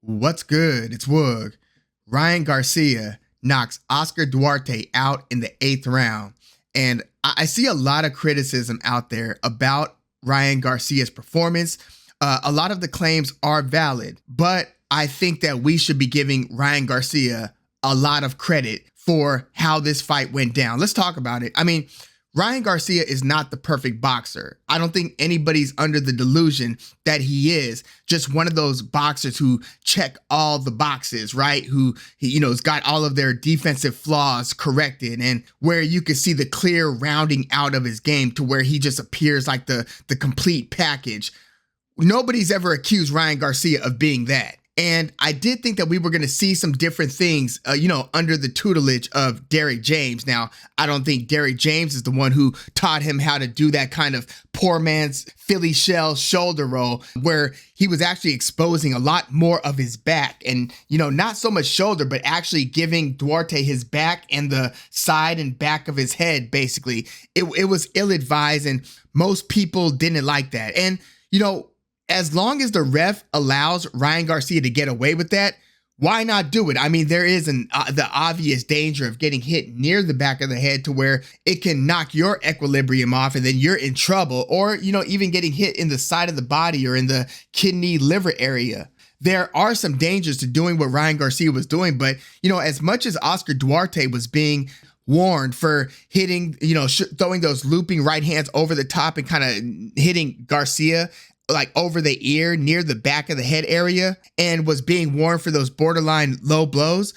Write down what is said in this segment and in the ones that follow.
What's good? It's Woog. Ryan Garcia knocks Oscar Duarte out in the 8th round. And I see a lot of criticism out there about Ryan Garcia's performance. A lot of the claims are valid, but I think that we should be giving Ryan Garcia a lot of credit for how this fight went down. Let's talk about it. I mean, Ryan Garcia is not the perfect boxer. I don't think anybody's under the delusion that he is just one of those boxers who check all the boxes, right? Who, has got all of their defensive flaws corrected, and where you can see the clear rounding out of his game to where he just appears like the complete package. Nobody's ever accused Ryan Garcia of being that. And I did think that we were going to see some different things, under the tutelage of Derrick James. Now, I don't think Derrick James is the one who taught him how to do that kind of poor man's Philly shell shoulder roll, where he was actually exposing a lot more of his back and, not so much shoulder, but actually giving Duarte his back and the side and back of his head, basically. It was ill-advised, and most people didn't like that. And, as long as the ref allows Ryan Garcia to get away with that, why not do it? I mean, there is the obvious danger of getting hit near the back of the head to where it can knock your equilibrium off and then you're in trouble, or, even getting hit in the side of the body or in the kidney liver area. There are some dangers to doing what Ryan Garcia was doing, but, as much as Oscar Duarte was being warned for hitting, throwing those looping right hands over the top and kind of hitting Garcia like over the ear near the back of the head area, and was being warned for those borderline low blows,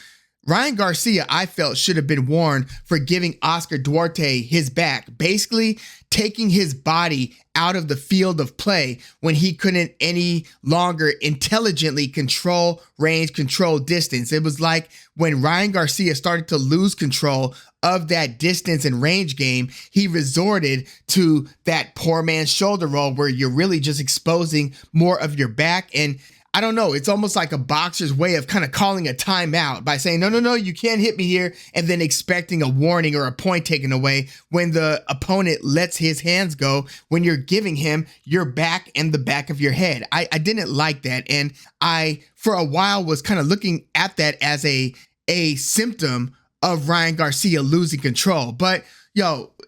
Ryan Garcia, I felt, should have been warned for giving Oscar Duarte his back, basically taking his body out of the field of play when he couldn't any longer intelligently control range, control distance. It was like when Ryan Garcia started to lose control of that distance and range game, he resorted to that poor man's shoulder roll where you're really just exposing more of your back. And I don't know, it's almost like a boxer's way of kind of calling a timeout by saying, no, you can't hit me here, and then expecting a warning or a point taken away when the opponent lets his hands go when you're giving him your back and the back of your head. I didn't like that, and I, for a while, was kind of looking at that as a symptom of Ryan Garcia losing control. But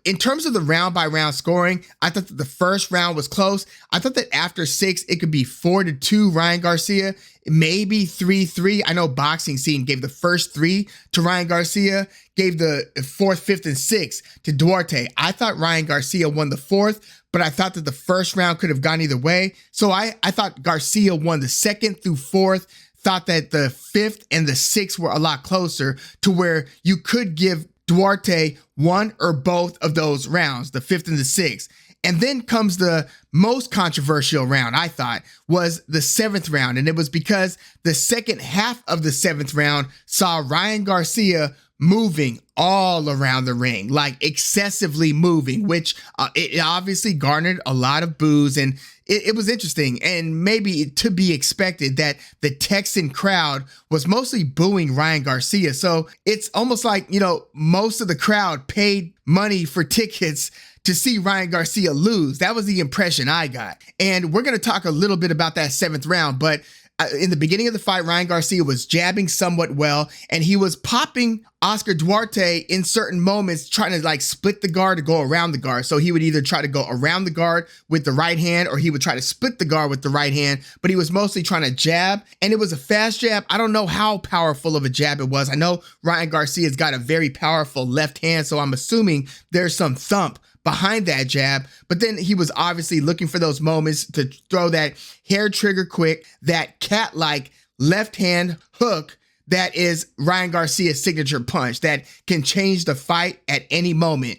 in terms of the round by round scoring, I thought that the first round was close. I thought that after 6, it could be 4-2 Ryan Garcia, maybe 3-3. I know Boxing Scene gave the first 3 to Ryan Garcia, gave the 4th, 5th, and 6th to Duarte. I thought Ryan Garcia won the 4th, but I thought that the first round could have gone either way. So I thought Garcia won the 2nd through 4th. Thought that the 5th and the 6th were a lot closer to where you could give Duarte one or both of those rounds, the 5th and the 6th. And then comes the most controversial round, I thought, was the 7th round. And it was because the second half of the 7th round saw Ryan Garcia moving all around the ring, like excessively moving, which it obviously garnered a lot of boos. And it was interesting, and maybe to be expected that the Texan crowd was mostly booing Ryan Garcia. So it's almost like, most of the crowd paid money for tickets to see Ryan Garcia lose. That was the impression I got. And we're going to talk a little bit about that 7th round, but in the beginning of the fight, Ryan Garcia was jabbing somewhat well, and he was popping Oscar Duarte in certain moments, trying to split the guard to go around the guard. So he would either try to go around the guard with the right hand, or he would try to split the guard with the right hand, but he was mostly trying to jab, and it was a fast jab. I don't know how powerful of a jab it was. I know Ryan Garcia's got a very powerful left hand, so I'm assuming there's some thump behind that jab, but then he was obviously looking for those moments to throw that hair trigger quick, that cat-like left hand hook that is Ryan Garcia's signature punch that can change the fight at any moment.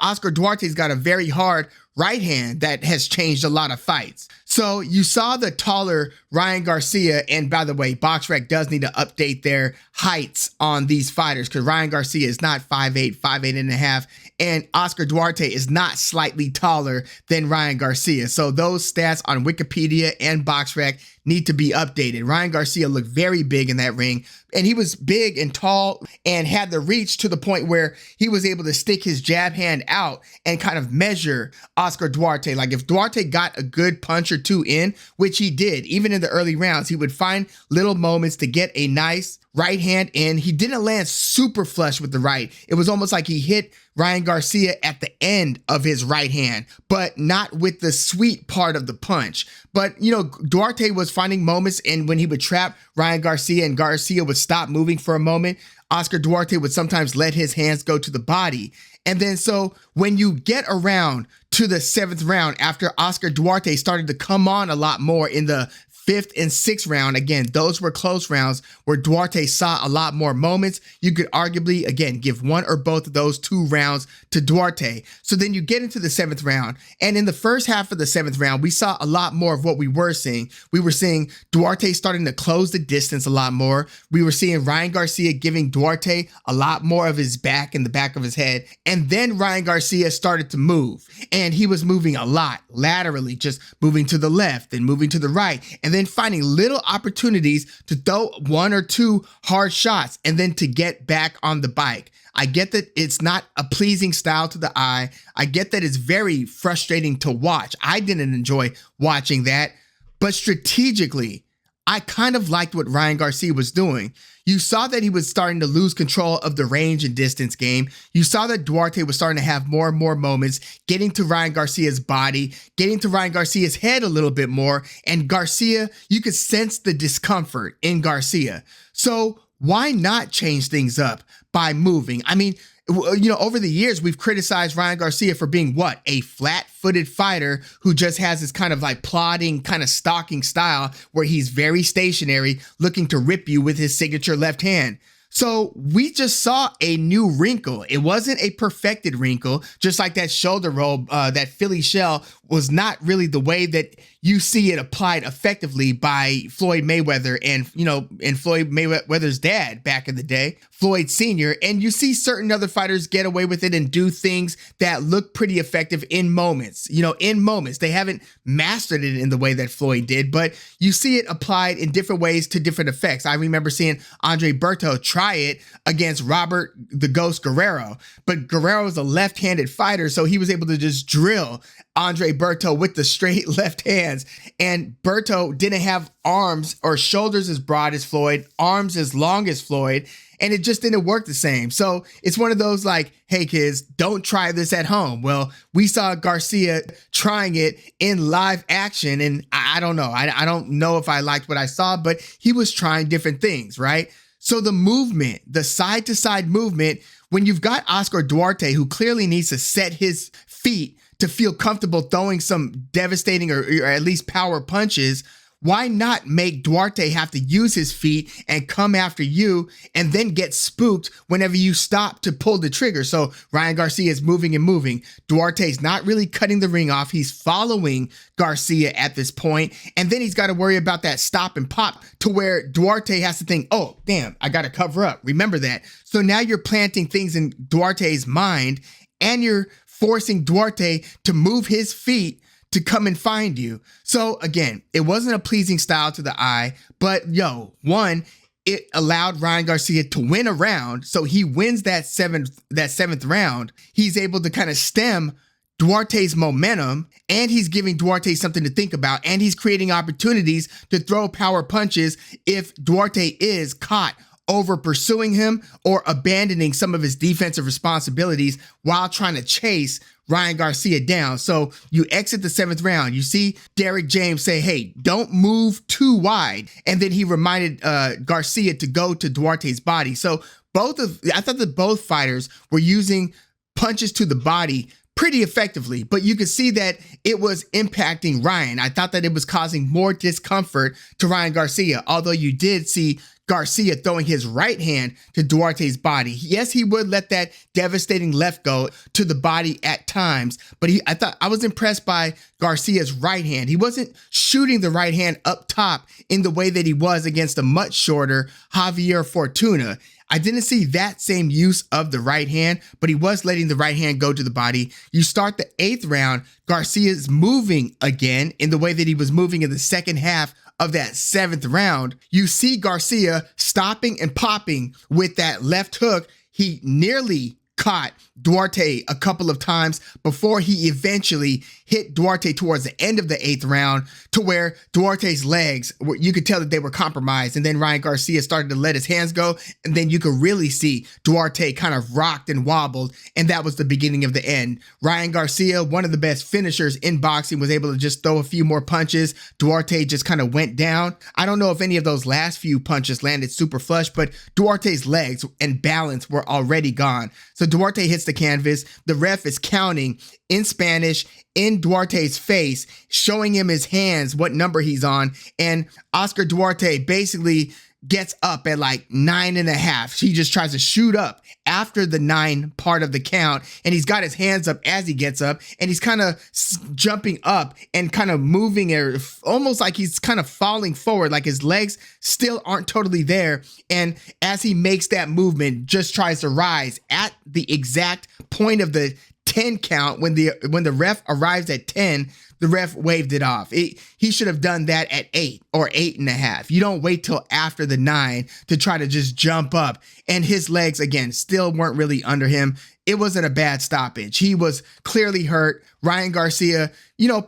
Oscar Duarte's got a very hard right hand that has changed a lot of fights. So you saw the taller Ryan Garcia, and by the way, BoxRec does need to update their heights on these fighters because Ryan Garcia is not 5'8", 5'8 and a half, and Oscar Duarte is not slightly taller than Ryan Garcia. So those stats on Wikipedia and BoxRec need to be updated. Ryan Garcia looked very big in that ring, and he was big and tall and had the reach to the point where he was able to stick his jab hand out and kind of measure Oscar Duarte. Like if Duarte got a good punch or two in, which he did, even in the early rounds, he would find little moments to get a nice right hand in. He didn't land super flush with the right. It was almost like he hit Ryan Garcia at the end of his right hand, but not with the sweet part of the punch. But, you know, Duarte was finding moments, and when he would trap Ryan Garcia and Garcia would stop moving for a moment, Oscar Duarte would sometimes let his hands go to the body. And then so when you get around to the 7th round, after Oscar Duarte started to come on a lot more in the 5th and 6th round, again, those were close rounds where Duarte saw a lot more moments. You could arguably, again, give one or both of those 2 rounds to Duarte. So then you get into the 7th round. And in the first half of the 7th round, we saw a lot more of what we were seeing. We were seeing Duarte starting to close the distance a lot more. We were seeing Ryan Garcia giving Duarte a lot more of his back in the back of his head. And then Ryan Garcia started to move. And he was moving a lot laterally, just moving to the left and moving to the right. And then finding little opportunities to throw 1 or 2 hard shots and then to get back on the bike. I get that it's not a pleasing style to the eye. I get that it's very frustrating to watch. I didn't enjoy watching that, but strategically, I kind of liked what Ryan Garcia was doing. You saw that he was starting to lose control of the range and distance game. You saw that Duarte was starting to have more and more moments, getting to Ryan Garcia's body, getting to Ryan Garcia's head a little bit more. And Garcia, you could sense the discomfort in Garcia. So why not change things up by moving? I mean, you know, over the years, we've criticized Ryan Garcia for being what? A flat-footed fighter who just has this kind of like plodding, kind of stalking style where he's very stationary, looking to rip you with his signature left hand. So we just saw a new wrinkle. It wasn't a perfected wrinkle, just like that shoulder roll, that Philly shell was not really the way that you see it applied effectively by Floyd Mayweather and, you know, and Floyd Mayweather's dad back in the day, Floyd Sr. And you see certain other fighters get away with it and do things that look pretty effective in moments, you know, in moments. They haven't mastered it in the way that Floyd did, but you see it applied in different ways to different effects. I remember seeing Andre Berto try it against Robert the Ghost Guerrero, but Guerrero is a left-handed fighter, so he was able to just drill Andre Berto with the straight left hands. And Berto didn't have arms or shoulders as broad as Floyd, arms as long as Floyd, and it just didn't work the same. So it's one of those like, hey kids, don't try this at home. Well, we saw Garcia trying it in live action, and I don't know. I don't know if I liked what I saw, but he was trying different things, right? So the movement, the side-to-side movement, when you've got Oscar Duarte, who clearly needs to set his feet to feel comfortable throwing some devastating or at least power punches, why not make Duarte have to use his feet and come after you and then get spooked whenever you stop to pull the trigger? So Ryan Garcia is moving and moving. Duarte's not really cutting the ring off. He's following Garcia at this point. And then he's got to worry about that stop and pop to where Duarte has to think, oh, damn, I got to cover up. Remember that. So now you're planting things in Duarte's mind, and you're forcing Duarte to move his feet to come and find you. So again, it wasn't a pleasing style to the eye, but one, it allowed Ryan Garcia to win a round. So he wins that seventh round. He's able to kind of stem Duarte's momentum, and he's giving Duarte something to think about, and he's creating opportunities to throw power punches if Duarte is caught over pursuing him or abandoning some of his defensive responsibilities while trying to chase Ryan Garcia down. So you exit the 7th round. You see Derrick James say, hey, don't move too wide. And then he reminded Garcia to go to Duarte's body. So I thought that both fighters were using punches to the body pretty effectively, but you could see that it was impacting Ryan. I thought that it was causing more discomfort to Ryan Garcia, although you did see Garcia throwing his right hand to Duarte's body. Yes, he would let that devastating left go to the body at times, but I was impressed by Garcia's right hand. He wasn't shooting the right hand up top in the way that he was against a much shorter Javier Fortuna. I didn't see that same use of the right hand, but he was letting the right hand go to the body. You start the 8th round, Garcia's moving again in the way that he was moving in the second half of that 7th round, you see Garcia stopping and popping with that left hook. He nearly caught Duarte a couple of times before he eventually hit Duarte towards the end of the 8th round, to where Duarte's legs, you could tell that they were compromised. And then Ryan Garcia started to let his hands go. And then you could really see Duarte kind of rocked and wobbled. And that was the beginning of the end. Ryan Garcia, one of the best finishers in boxing, was able to just throw a few more punches. Duarte just kind of went down. I don't know if any of those last few punches landed super flush, but Duarte's legs and balance were already gone. So Duarte hits the canvas. The ref is counting in Spanish in Duarte's face, showing him his hands, what number he's on. And Oscar Duarte basically gets up at like 9.5. He just tries to shoot up after the 9 part of the count. And he's got his hands up as he gets up, and he's kind of jumping up and kind of moving, or almost like he's kind of falling forward, like his legs still aren't totally there. And as he makes that movement, just tries to rise at the exact point of the 10 count. When the ref arrives at 10, the ref waved it off. He should have done that at 8 or 8.5. You don't wait till after the 9 to try to just jump up. And his legs, again, still weren't really under him. It wasn't a bad stoppage. He was clearly hurt. Ryan Garcia,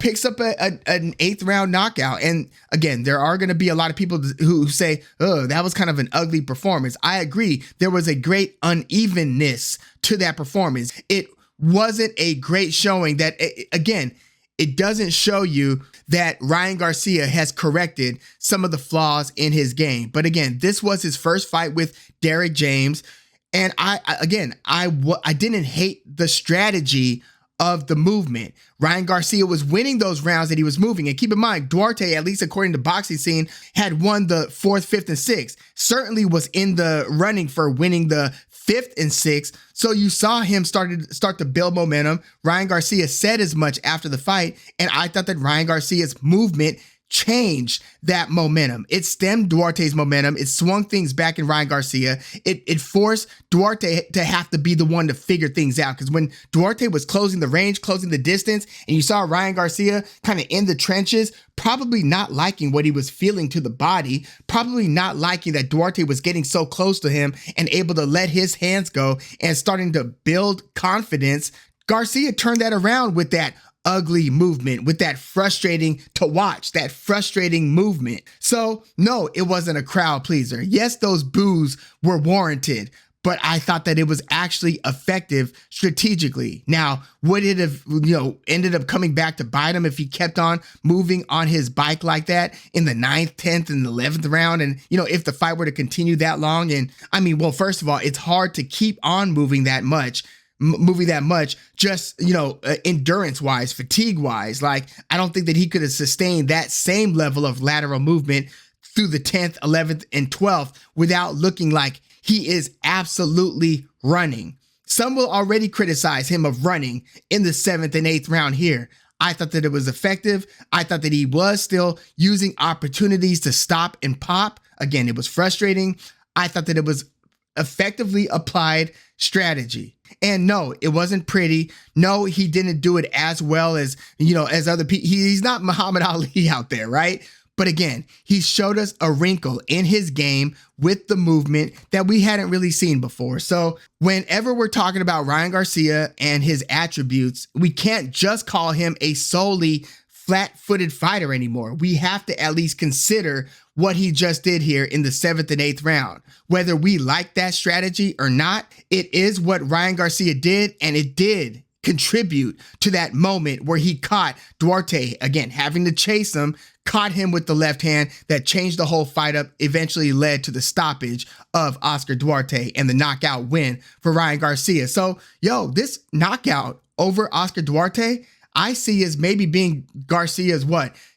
picks up an 8th round knockout. And again, there are going to be a lot of people who say, oh, that was kind of an ugly performance. I agree. There was a great unevenness to that performance. It wasn't a great showing. That, again, it doesn't show you that Ryan Garcia has corrected some of the flaws in his game. But again, this was his first fight with Derrick James. And I didn't hate the strategy of the movement. Ryan Garcia was winning those rounds that he was moving. And keep in mind, Duarte, at least according to Boxing Scene, had won the 4th, 5th, and 6th. Certainly was in the running for winning the 5th and 6th. So you saw him start to build momentum. Ryan Garcia said as much after the fight. And I thought that Ryan Garcia's movement changed that momentum. It stemmed Duarte's momentum. It swung things back in Ryan Garcia. It forced Duarte to have to be the one to figure things out. Because when Duarte was closing the range, closing the distance, and you saw Ryan Garcia kind of in the trenches, probably not liking what he was feeling to the body, probably not liking that Duarte was getting so close to him and able to let his hands go and starting to build confidence, Garcia turned that around with that ugly movement, with that frustrating to watch, that frustrating movement. So no, it wasn't a crowd pleaser. Yes, those boos were warranted, but I thought that it was actually effective strategically. Now, would it have, ended up coming back to bite him if he kept on moving on his bike like that in the 9th, 10th, and 11th round? And, if the fight were to continue that long, and well, first of all, it's hard to keep on moving that much, just, endurance wise, fatigue wise. Like, I don't think that he could have sustained that same level of lateral movement through the 10th, 11th, and 12th without looking like he is absolutely running. Some will already criticize him of running in the 7th and 8th round here. I thought that it was effective. I thought that he was still using opportunities to stop and pop. Again, it was frustrating. I thought that it was effectively applied strategy. And no, it wasn't pretty. No, he didn't do it as well as, as other people. He's not Muhammad Ali out there, right? But again, he showed us a wrinkle in his game with the movement that we hadn't really seen before. So whenever we're talking about Ryan Garcia and his attributes, we can't just call him a solely flat-footed fighter anymore. We have to at least consider what he just did here in the 7th and 8th round. Whether we like that strategy or not, it is what Ryan Garcia did, and it did contribute to that moment where he caught Duarte, again, having to chase him, caught him with the left hand that changed the whole fight up, eventually led to the stoppage of Oscar Duarte and the knockout win for Ryan Garcia. So, this knockout over Oscar Duarte, I see as maybe being Garcia's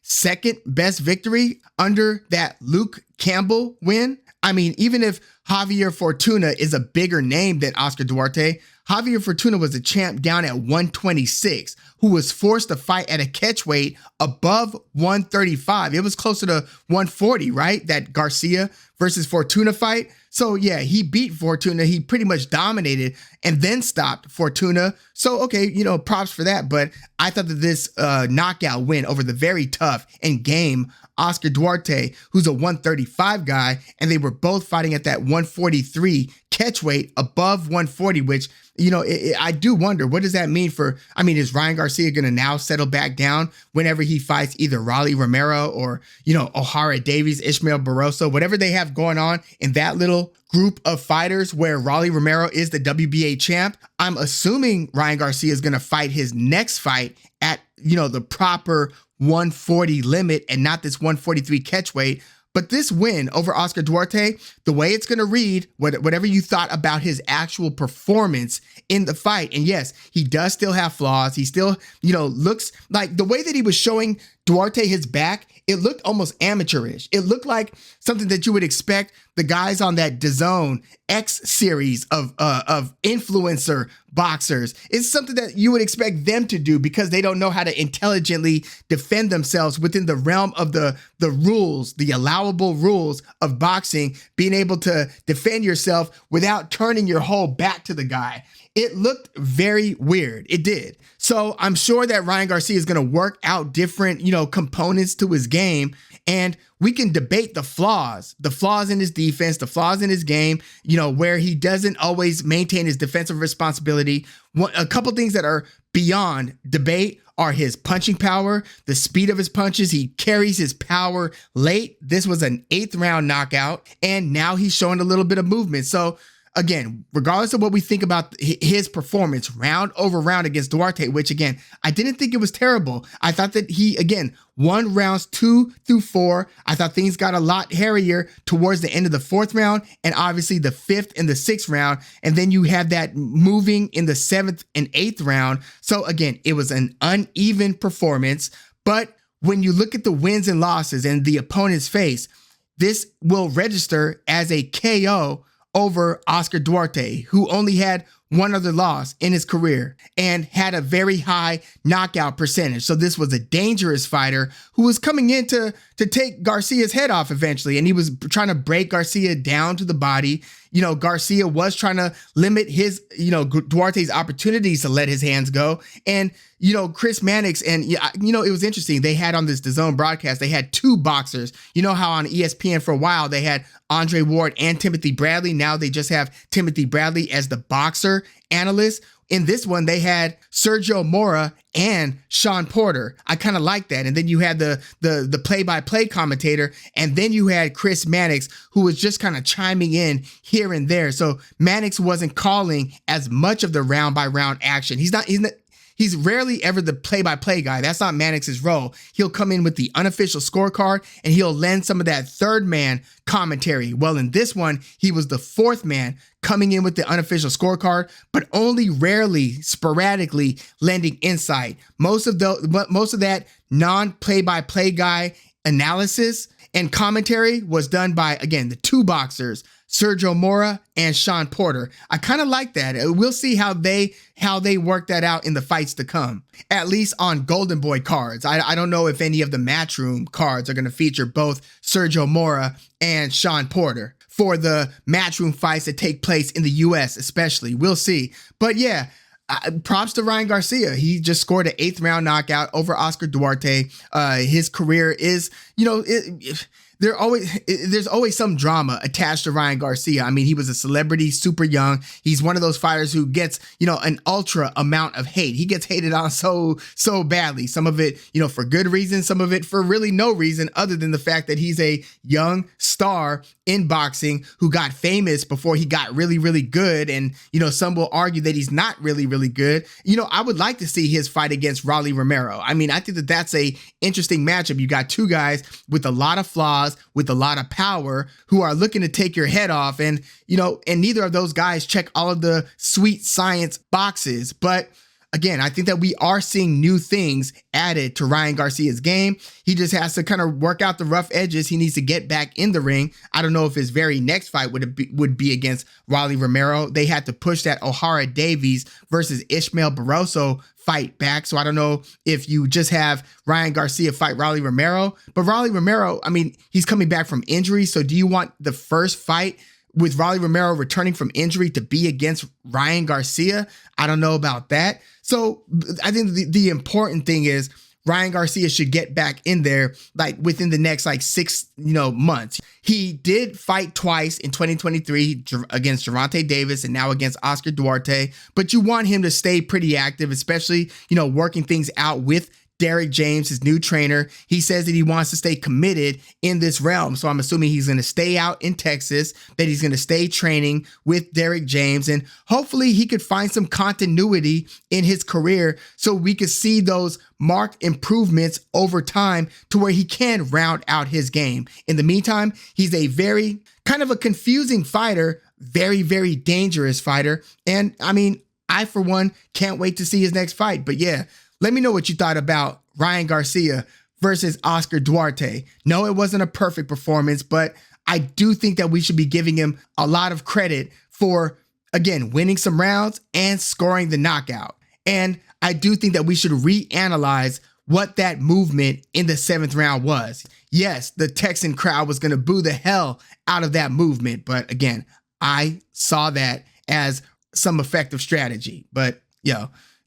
second best victory under that Luke Campbell win. Even if Javier Fortuna is a bigger name than Oscar Duarte, Javier Fortuna was a champ down at 126 who was forced to fight at a catch weight above 135. It was closer to 140, right? That Garcia versus Fortuna fight. So yeah, he beat Fortuna. He pretty much dominated and then stopped Fortuna. So, okay, props for that. But I thought that this knockout win over the very tough and game Oscar Duarte, who's a 135 guy, and they were both fighting at that 143 catch weight above 140, which, I do wonder, what does that mean is Ryan Garcia going to now settle back down whenever he fights either Rolly Romero or, O'Hara Davies, Ishmael Barroso, whatever they have going on in that little group of fighters where Rolly Romero is the WBA champ? I'm assuming Ryan Garcia is going to fight his next fight at, the proper 140 limit and not this 143 catch weight. But this win over Oscar Duarte, the way it's going to read, whatever you thought about his actual performance in the fight, and yes, he does still have flaws. He still, looks like the way that he was showing Duarte his back, it looked almost amateurish. It looked like something that you would expect the guys on that DAZN X series of influencer boxers. It's something that you would expect them to do because they don't know how to intelligently defend themselves within the realm of the rules, the allowable rules of boxing, being able to defend yourself without turning your whole back to the guy. It looked very weird. It did. So I'm sure that Ryan Garcia is going to work out different, components to his game, and we can debate the flaws in his defense, the flaws in his game, where he doesn't always maintain his defensive responsibility. A couple things that are beyond debate are his punching power, the speed of his punches. He carries his power late. This was an 8th round knockout, and now he's showing a little bit of movement. So again, regardless of what we think about his performance round over round against Duarte, which again, I didn't think it was terrible. I thought that he, again, won rounds 2 through 4. I thought things got a lot hairier towards the end of the 4th round and obviously the 5th and the 6th round. And then you had that moving in the 7th and 8th round. So again, it was an uneven performance. But when you look at the wins and losses and the opponent's face, this will register as a KO over Oscar Duarte, who only had one other loss in his career and had a very high knockout percentage. So this was a dangerous fighter who was coming in to take Garcia's head off eventually. And he was trying to break Garcia down to the body. Garcia was trying to limit his, Duarte's opportunities to let his hands go. And, Chris Mannix, and, it was interesting. They had on this DAZN broadcast, they had 2 boxers. You know how on ESPN for a while, they had Andre Ward and Timothy Bradley. Now they just have Timothy Bradley as the boxer analyst. In this one, they had Sergio Mora and Sean Porter. I kind of like that. And then you had the play-by-play commentator, and then you had Chris Mannix, who was just kind of chiming in here and there. So Mannix wasn't calling as much of the round-by-round action. He's rarely ever the play-by-play guy. That's not Mannix's role. He'll come in with the unofficial scorecard, and he'll lend some of that third man commentary. Well, in this one, he was the 4th man coming in with the unofficial scorecard, but only rarely, sporadically lending insight. Most of that non-play-by-play guy analysis and commentary was done by, again, the 2 boxers, Sergio Mora and Sean Porter. I kind of like that. We'll see how they work that out in the fights to come, at least on Golden Boy cards. I don't know if any of the Matchroom cards are going to feature both Sergio Mora and Sean Porter for the Matchroom fights that take place in the US especially. We'll see. But yeah, props to Ryan Garcia. He just scored an 8th round knockout over Oscar Duarte. His career is, there's always some drama attached to Ryan Garcia. I mean, he was a celebrity, super young. He's one of those fighters who gets, an ultra amount of hate. He gets hated on so badly. Some of it, for good reason, some of it for really no reason other than the fact that he's a young star in boxing who got famous before he got really, really good. And, some will argue that he's not really, really good. I would like to see his fight against Rolly Romero. I mean, I think that that's a interesting matchup. You got 2 guys with a lot of flaws, with a lot of power, who are looking to take your head off. And, and neither of those guys check all of the sweet science boxes. But again, I think that we are seeing new things added to Ryan Garcia's game. He just has to kind of work out the rough edges. He needs to get back in the ring. I don't know if his very next fight would be against Rolly Romero. They had to push that O'Hara Davies versus Ishmael Barroso fight back. So I don't know if you just have Ryan Garcia fight Rolly Romero. But Rolly Romero, I mean, he's coming back from injury. So do you want the first fight with Rolly Romero returning from injury to be against Ryan Garcia? I don't know about that. So I think the important thing is Ryan Garcia should get back in there like within the next like 6 months. He did fight twice in 2023 against Duarte Davis and now against Oscar Duarte, but you want him to stay pretty active, especially, working things out with Derrick James, his new trainer. He says that he wants to stay committed in this realm. So I'm assuming he's going to stay out in Texas, that he's going to stay training with Derrick James, and hopefully he could find some continuity in his career so we could see those marked improvements over time to where he can round out his game. In the meantime, he's a very kind of a confusing fighter, very, very dangerous fighter. And I mean, I, for one, can't wait to see his next fight. But yeah, let me know what you thought about Ryan Garcia versus Oscar Duarte. No, it wasn't a perfect performance, but I do think that we should be giving him a lot of credit for, again, winning some rounds and scoring the knockout. And I do think that we should reanalyze what that movement in the 7th round was. Yes, the Texan crowd was going to boo the hell out of that movement, but again, I saw that as some effective strategy. But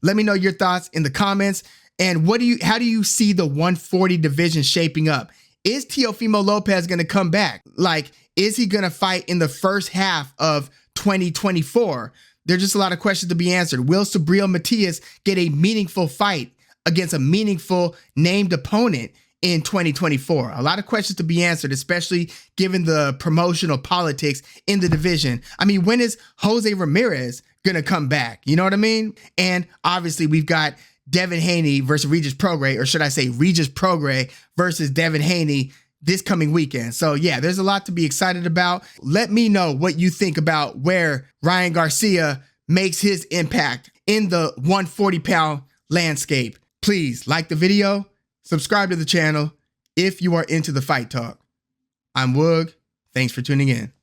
let me know your thoughts in the comments. And how do you see the 140 division shaping up? Is Teofimo Lopez going to come back? Like, is he going to fight in the first half of 2024? There's just a lot of questions to be answered. Will Subriel Matias get a meaningful fight against a meaningful named opponent in 2024? A lot of questions to be answered, especially given the promotional politics in the division. I mean, when is Jose Ramirez gonna come back? You know what I mean? And obviously we've got Devin Haney versus Regis Prograis, or should I say Regis Prograis versus Devin Haney this coming weekend. So yeah, there's a lot to be excited about. Let me know what you think about where Ryan Garcia makes his impact in the 140-pound landscape. Please like the video, subscribe to the channel if you are into the fight talk. I'm Woog. Thanks for tuning in.